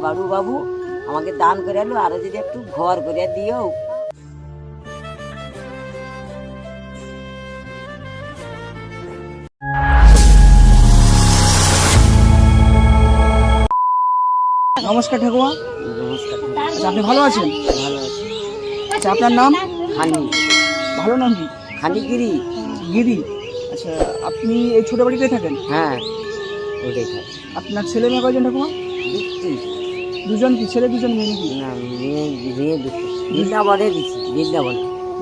বাড়ু বাবু আমাকে দান করে আলো, আরো যদি একটু ঘর করে দিও। নমস্কার ঠাকুমা। নমস্কার। আচ্ছা, আপনি ভালো আছেন? ভালো আছি। আচ্ছা, আপনার নাম? খানি। ভালো নাম কি? খানিগিরি। গিরি। আচ্ছা, আপনি এই ছোট বাড়িতে থাকেন? হ্যাঁ, ওটাই খাই। আপনার ছেলে মেয়ে কয়জন ঠাকুমা? দিচ্ছি দুজন কি ছেলে, দুজন মেয়ে নাকি? না, মেয়ে দিচ্ছি, বৃন্দাবনে দিচ্ছি, বৃন্দাবন।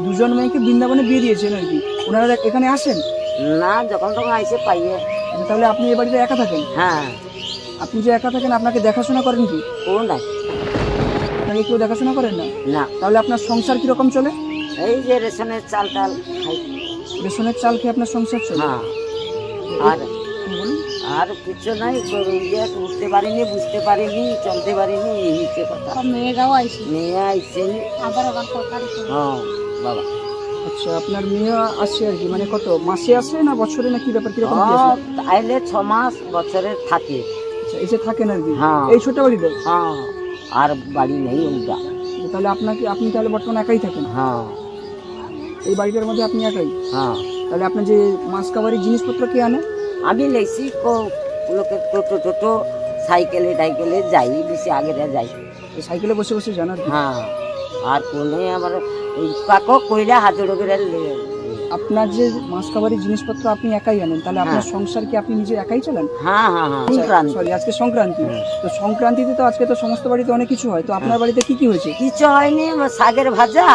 দুজন মেয়েকে বৃন্দাবনে বিয়ে দিয়েছেন আর কি। ওনারা এখানে আসেন না, যখন তখন আইসে পাইয়ে। আচ্ছা, তাহলে আপনি এই বাড়িতে একা থাকেন? হ্যাঁ। আপনি যে একা থাকেন, আপনাকে দেখাশোনা করেন কি? কোন নাই? আপনাকে কেউ দেখাশোনা করেন না? না। তাহলে আপনার সংসার কিরকম চলে? এই যে রেশনের চাল টাল খাই। রেশনের চাল খেয়ে আপনার সংসার চলে? হ্যাঁ। আর বলুন। আর কিছু নাই, উঠতে পারিনি, বুঝতে পারিনি, চলতে পারিনি, এই হচ্ছে কথা। মেয়েরাও আইসি মেয়ে আইসে। আবার ওখান তরকারি হ্যাঁ বাবা। আচ্ছা, আপনার মেয়ে আসছে আর কি, মানে কত মাসে আসে না বছরে, না কি ব্যাপার, কিরকম কি আসে? আইলে 6 মাস বছরের থাকে। আচ্ছা, এসে থাকেন আর কি হ্যাঁ। এই ছোট বাড়িতে? হ্যাঁ, আর বাড়ি নেই উল্টা। তাহলে আপনি তাহলে বর্তমানে একাই থাকেন? হ্যাঁ। এই বাড়িটার মধ্যে আপনি একাই? হ্যাঁ। তাহলে আপনার যে মাছ কাবারির জিনিসপত্র কে আনে? আমি লেছি লোকের টোটো সাইকেলে টাইকেলে যাই, বেশি আগে যাই। এই সাইকেলে বসে বসে জানার? হ্যাঁ। আর কোনো আমার ওই কাকো কইরা হাজার করে। আপনার যে মাছ কাবারির জিনিসপত্র আপনি একাই আনেন, তাহলে আপনার সংসার কি আপনি নিজে একাই চালান? হ্যাঁ হ্যাঁ হ্যাঁ। সরি, আজকে সংক্রান্তি। তো সংক্রান্তিতে তো আজকে তো সমস্ত বাড়িতে অনেক কিছু হয়, তো আপনার বাড়িতে কি কি হয়েছে? কিছু হয়নি, শাকের ভাজা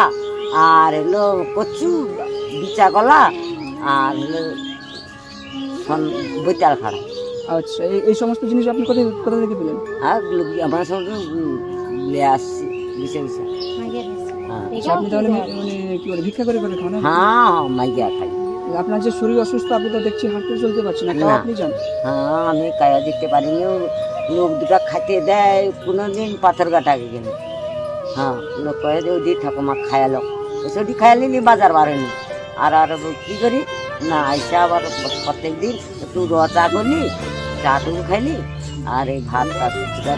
আর হলো কচু, বিচা কলা আর হলো বৈতাল খাড়া। আচ্ছা, এই সমস্ত জিনিস আপনি কোথা থেকে পেলেন? আর আমার সঙ্গে আসছি বিছে বিছে। আচ্ছা, আপনি তাহলে মানে কি বলে ভিক্ষা করে খান? হ্যাঁ, মাইয়া খাই। আপনার যে শরীর অসুস্থ, আপনি তো দেখছি হাঁটতে চলতে পারছেন না, তাও আপনি যান? হ্যাঁ, আমি কায়া দেখতে পারিনি। লোক দুটা খাইতে দেয়, কোনোদিন পাথর কাটা গেল। হ্যাঁ, লোক কয়ে যে ওদি ঠাকুমা খায়ালো, ওটি খায়ালি বাজার বাড়েনি। আর কি করি না, আইসা আবার প্রত্যেক দিন একটু চা করলি, চা টুকু খাইলি, আর এই ভাত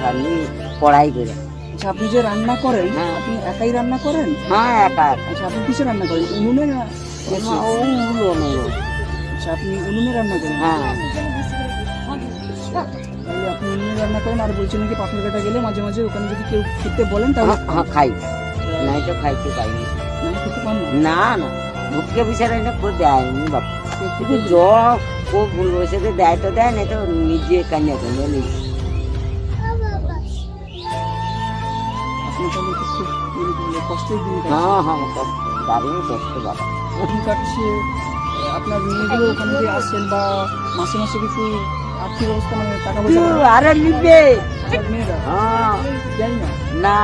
রান্নি কড়াই করে। আচ্ছা, আপনি যে রান্না করেন, হ্যাঁ। আপনি একাই রান্না করেন? হ্যাঁ, একা। আচ্ছা, আপনি কিসে রান্না করেন, উনুনে না? আচ্ছা, আপনি উনুনে রান্না করেন? হ্যাঁ। তাহলে আপনি উনুনে রান্না করেন, আর বলছেন নাকি পাথর কাটা গেলে মাঝে মাঝে ওখানে যদি কেউ খেতে বলেন তাহলে? হ্যাঁ, খাই, নাই তো খাইতে পাইনি। খেতে পান না না, ভুটকে বিচারে না করে দেয়নি বাবা। কিন্তু জল ও ভুল বসে দেয় তো দেয় না, তো নিজে কান্না করে নিস। আপনি তাহলে তো খুব কষ্টের দিন কাটছে। হ্যাঁ হ্যাঁ, দারুণ কষ্ট বাবা। দিন কাটছে। আপনার মেয়েগুলো ওখান থেকে আসছেন বা মাসে মাসে কিছু আর্থিক অবস্থা, মানে টাকা পয়সা আরে নিবে মেয়েরা? হ্যাঁ, জানি না। না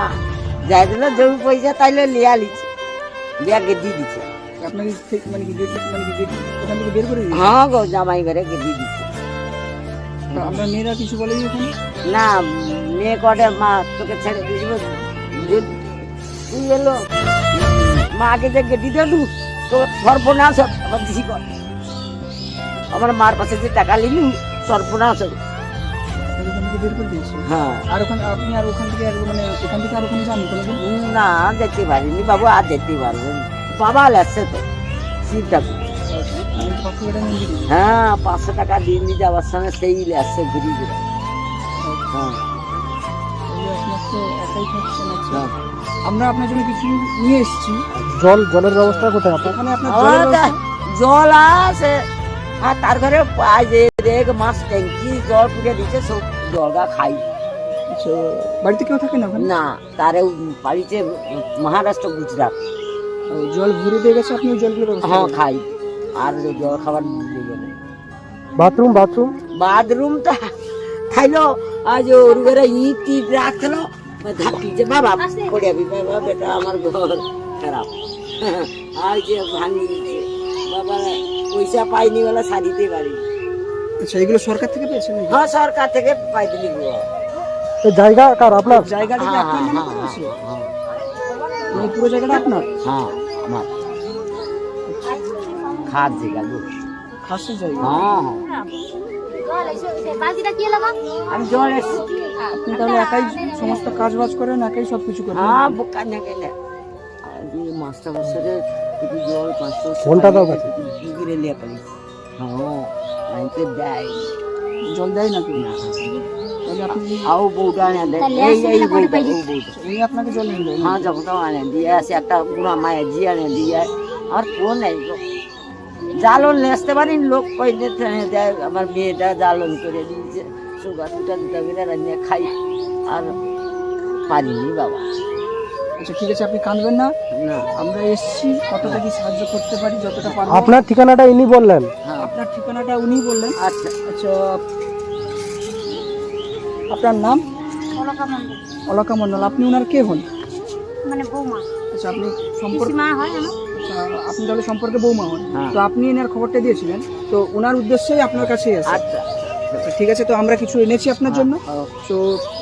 যাই দিল জমি পয়সা তাইলে লিয়া লিছে, লিয়া গেদি দিচ্ছে। আপনাকে মানে কি ওখান থেকে বের করে দিয়েছে? হ্যাঁ গো, জামাই ঘরে গেদি দিচ্ছে। আপনার মেয়েরা কিছু বলেনি ওখানে? না, মেয়ে কটে মা তোকে ছেড়ে দিয়েছিল, তুই এলো মাকে যে গেদি দেলু তো সর্বনাশ আমার দিছি কর। আমার মার পাশে যে টাকা নিলু সর্বনাশ। ওখান থেকে বের করে দিয়েছে? হ্যাঁ। আর আপনি আর ওখান থেকে মানে এখান থেকে আর ওখানে যান কোনোদিন? না, যেতে পারিনি বাবু, আর যেতে পারবো না। বাবা লাগছে তো শীতটা। হ্যাঁ, 500 টাকা দিয়ে নিয়ে যাওয়ার সঙ্গে সেই আসছে ঘুরি ঘুরে। হ্যাঁ আপনার তো একাই থাকছেন। আচ্ছা, হ্যাঁ। আমরা আপনার জন্য কিছু নিয়ে এসেছি। জলের ব্যবস্থা কোথায় আপনার? ওখানে আপনার জলের ব্যবস্থা? জল আছে, আর তার ঘরে এক মাস ট্যাঙ্কি জল পুড়ে দিচ্ছে, সব জলগা খাই। আচ্ছা, বাড়িতে কেউ থাকে না ওখানে? না, তারে বাড়িতে মহারাষ্ট্র, গুজরাট। জল ভরে দিয়ে গেছে, আপনি ওই জলগুলো ব্যবস্থা হ্যাঁ, করেন? খাই। আর জল খাবার বাথরুম বাথরুমটা খাইলো, আজ ওর ঘরে ইট রাখলো, ধাপিছে বাবা পড়ে যাবি বাবা, বেটা আমার ঘর খারাপ। আর যে ভাঙি দিচ্ছে বাবা, পয়সা পাইনি বলে সারিতে পারি। আচ্ছা, এগুলো সরকার থেকে পেয়েছেন? হ্যাঁ, সরকার থেকে পাই দিলি। জায়গা কার আপনার? জায়গাটা কি আপনার নামে করা আছে? এই পুরো জায়গাটা আপনার? হ্যাঁ, আমার খাদ জায়গা, খাসি জায়গা? হ্যাঁ। বালতিটা কি লাগা? আমি জল এসছি আপনি তাহলে একাই সমস্ত কাজ বাজ করেন, একাই সব কিছু করেন? হ্যাঁ বোকা না গেলে মাস্টার বছরে একটু জল 500 ফোনটা দাও কাছে। গিরে লিয়ে পালিস হ্যাঁ আমি তো দেয় জল দেয় না তুমি? তাহলে আপনি আও বউটা আনে দেয় তাহলে এই আসলে এই তো বউটা পাইলি। এই বউটা উনি আপনাকে জল এনে দেয়? হ্যাঁ যখন তখন আনে দিয়ে আসে একটা বুড়া মায়ের জি আনে দিয়ে আর কোন নাই গো। জ্বালন নেসতে পারি লোক কইলে ট্রেনে দেয় আমার মেয়েটা জ্বালন করে দিয়েছে সুগার দুটা করে রান্না খাই আর পারিনি বাবা আচ্ছা ঠিক আছে, আপনি কাঁদবেন না, না আমরা এসেছি কতটা কি সাহায্য করতে পারি যতটা পারবো। আপনার ঠিকানাটা ইনি বললেন। হ্যাঁ আপনার ঠিকানাটা উনি বললেন? আচ্ছা আচ্ছা, আপনার নাম? অলকা মন্ডল, অলকা মণ্ডল। আপনি ওনার কে হন? মানে বৌমা, আচ্ছা, আপনি সম্পর্ক, পিসিমা হয় আমার। আচ্ছা, আপনি তাহলে সম্পর্কে বৌমা হন। হ্যাঁ। তো আপনি এনার খবরটা দিয়েছিলেন, তো ওনার উদ্দেশ্যেই আপনার কাছে এসে। আচ্ছা আচ্ছা ঠিক আছে, তো আমরা কিছু এনেছি আপনার জন্য। হ্যাঁ, তো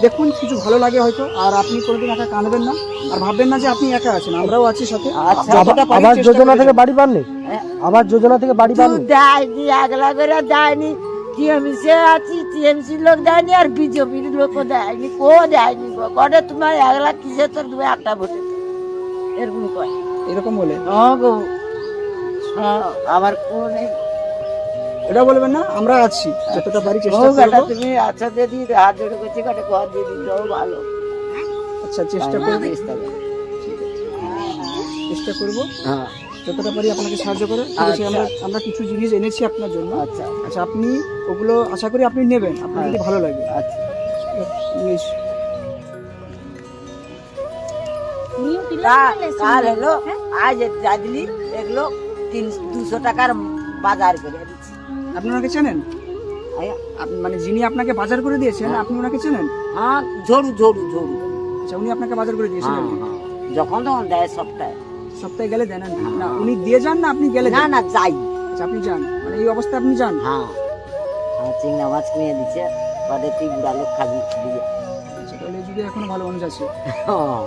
দেখুন, কিছু ভালো লাগে হয়তো। আর আপনি কোনোদিন একা কাঁদবেন না, আর ভাববেন না যে আপনি একা আছেন, আমরাও আছি সাথে। আচ্ছা। যতটা পারি আবাস চেষ্টা যোজনা করে থেকে যাবো। বাড়ি পাননি? হ্যাঁ। আবাস যোজনা থেকে বাড়ি পাননি? দেয়নি আগলা করে দেয়নি টিএমসি আছি টিএমসি লোক দেয়নি আর বিজেপির লোকও দেয়নি কো দেয়নি কটে তোমার আগলা কিসে তোর তুমি একটা ভোটে এরকম কয় এরকম বলে হ্যাঁ গো হ্যাঁ আমার কোন এটা বলবেন না, আমরা আছি, যতটা পারি চেষ্টা বেটা করবো। তুমি আচ্ছা দিদি হাত জোড়ে করছি কাটে ঘর দিয়ে দিও ভালো আচ্ছা চেষ্টা করবো, চেষ্টা করো। চেষ্টা করবো হ্যাঁ যতটা পারি আপনাকে সাহায্য করে। ঠিক আছে, আমরা আমরা কিছু জিনিস এনেছি আপনার জন্য। আচ্ছা আচ্ছা, আপনি ওগুলো আশা করি আপনি নেবেন, আপনার যদি ভালো লাগে। আচ্ছা বেশ। নিউ টিলা কাল এলো আজ যাদলি এগুলো 200 টাকার বাজার করে দিচ্ছি আপনি ওনাকে চেনেন? আয়া, মানে যিনি আপনাকে বাজার করে দিয়েছেন, আপনি ওনাকে চেনেন? হ্যাঁ ঝড়ু ঝড়ু ঝড়ু আচ্ছা, উনি আপনাকে বাজার করে দিয়েছেন হ্যাঁ, আর কি? হ্যাঁ। যখন তখন দেয় সপ্তাহে সপ্তাহে গেলে দেন আর কি? না, উনি দিয়ে যান না আপনি গেলে না দেন? না যাই আচ্ছা, আপনি যান, মানে এই অবস্থায় আপনি যান? হ্যাঁ হ্যাঁ চিংড়া মাছ কিনে দিচ্ছে বাদে তুই বুড়া লোক খাবি দিয়ে আচ্ছা, তাহলে যদি এখনো ভালো মানুষ আছে। হ্যাঁ,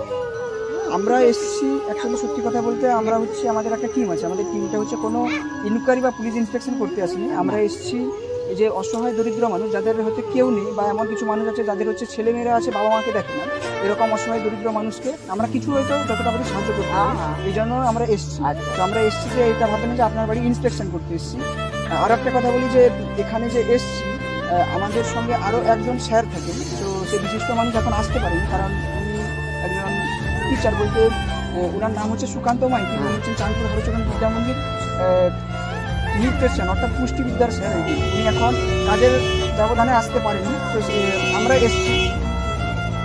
আমরা এসেছি অ্যাকচুয়ালি, সত্যি কথা বলতে আমরা হচ্ছে, আমাদের একটা টিম আছে, আমাদের টিমটা হচ্ছে কোনো ইনকোয়ারি বা পুলিশ ইন্সপেকশন করতে আসেনি। আমরা এসেছি এই যে অসহায় দরিদ্র মানুষ যাদের হয়তো কেউ নেই, বা এমন কিছু মানুষ আছে যাদের হচ্ছে ছেলেমেয়েরা আছে, বাবা মাকে দেখে না, এরকম অসহায় দরিদ্র মানুষকে আমরা কিছু হয়তো যতটা পারি সাহায্য করতে পারি, এই জন্য আমরা এসেছি। আচ্ছা। তো আমরা এসেছি যে এটা ভাবেন যে আপনার বাড়ি ইন্সপেকশন করতে এসেছি। আর একটা কথা বলি যে এখানে যে এসেছি, আমাদের সঙ্গে আরও একজন স্যার থাকেন। তো সে বিশিষ্ট মানুষ এখন আসতে পারেন, কারণ উনি একজন টিচার, বলতে ওনার নাম হচ্ছে সুকান্ত মাইতি। উনি হচ্ছেন চাঁদপুর হরচরণ বিদ্যা মন্দির নিউট্রিশন অর্থাৎ পুষ্টিবিদ্যার স্যার। উনি এখন কাজের ব্যবধানে আসতে পারেনি, তো আমরা এসেছি।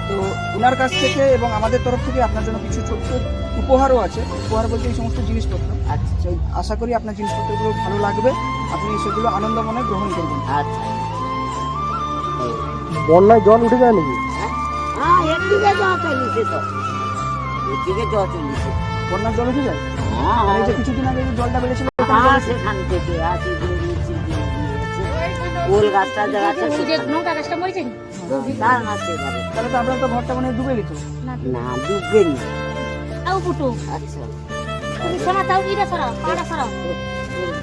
তো ওনার কাছ থেকে এবং আমাদের তরফ থেকে আপনার জন্য কিছু ছোট্ট উপহারও আছে। উপহার বলতে এই সমস্ত জিনিসপত্র। আচ্ছা তো আশা করি আপনার জিনিসপত্রগুলো ভালো লাগবে, আপনি সেগুলো আনন্দ মনে গ্রহণ করবেন। আচ্ছা বন্যায় জল উঠে যায় নাকি? হ্যাঁ একদিকে জল চলিছে তো একদিকে জল চলিছে বন্যার জল উঠে যায়? হ্যাঁ আর এই যে কিছুদিন আগে যে জলটা বেড়েছিল, হ্যাঁ সেখান থেকে আসি দিয়েছি ওল গাছটা দেখা যে যাচ্ছে নৌকা গাছটা মরেছে না না সেভাবে তাহলে তো আপনার তো ঘরটা মানে ডুবে গেছে। না না ডুববেনি তাও ফুটো আচ্ছা সোনা তাও ইরা সরা পাড়া সরা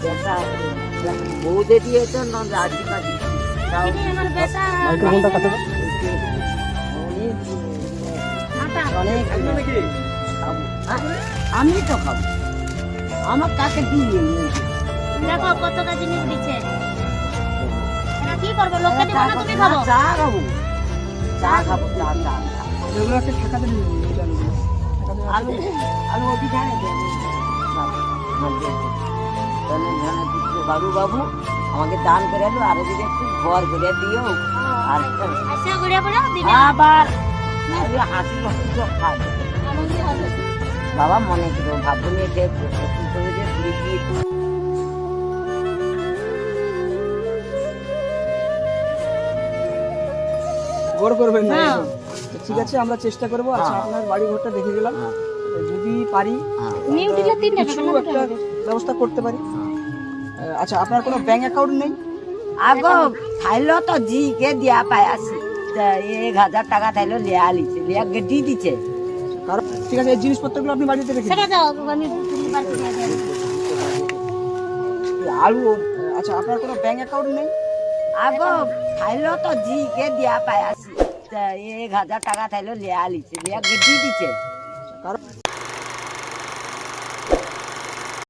বেটা বৌদে দিয়েছে না রাজি কাজি তাও এটাই আমার বেটা মাইক্রোফোনটা কাছে দাও। আটা অনেক খাবো। আমি তো খাবো আমার কাকে দিয়ে দেখো কত কা জিনিস দিচ্ছে এরা কি করবে লোককে দিব না তুমি খাবো চা খাবো চা খাবো চা চা চা। এগুলো একটা ঠেকাতে নিয়ে যাবো, এই জালগুলো। ঠেকাতে আলু আলু ওটি ধানে বাবু বাবু আমাকে দান করে এলো আর যদি একটু ঘর করে দিও আর আচ্ছা ঘুরে পড়ো দিবে আবার হাসি হাসি তো খাবে আনন্দ হবে বাবা মনে করো ভাববো নিয়ে যে তুমি যে ঘুরে গিয়ে গড় করবেন না হ্যাঁ। এরকম। তো ঠিক আছে, আমরা চেষ্টা করবো। আচ্ছা, হ্যাঁ। আপনার বাড়ি ঘরটা দেখে গেলাম, হ্যাঁ, যদি পারি হ্যাঁ, নিউ টিলা তিন টাকা কিছু না একটা ব্যবস্থা করতে পারি। আচ্ছা, আপনার কোনো ব্যাংক অ্যাকাউন্ট নেই? আগো খাইলো তো জি কে দিয়া পাই আসি 1000 টাকা থাইলো লিয়া লিছে লিয়া গেটি দিছে কারণ ঠিক আছে, এই জিনিসপত্রগুলো আপনি বাড়িতে রেখে সেটা দাও আমি তুমি বাড়ি নিয়ে যাই আলু আচ্ছা, আপনার কোনো ব্যাংক অ্যাকাউন্ট নেই? আগো খাইলো তো জি কে দিয়া পাই আছি 1,000 টাকা থাইলো লিয়া লিছে লিয়া গেদি দিছে কারণ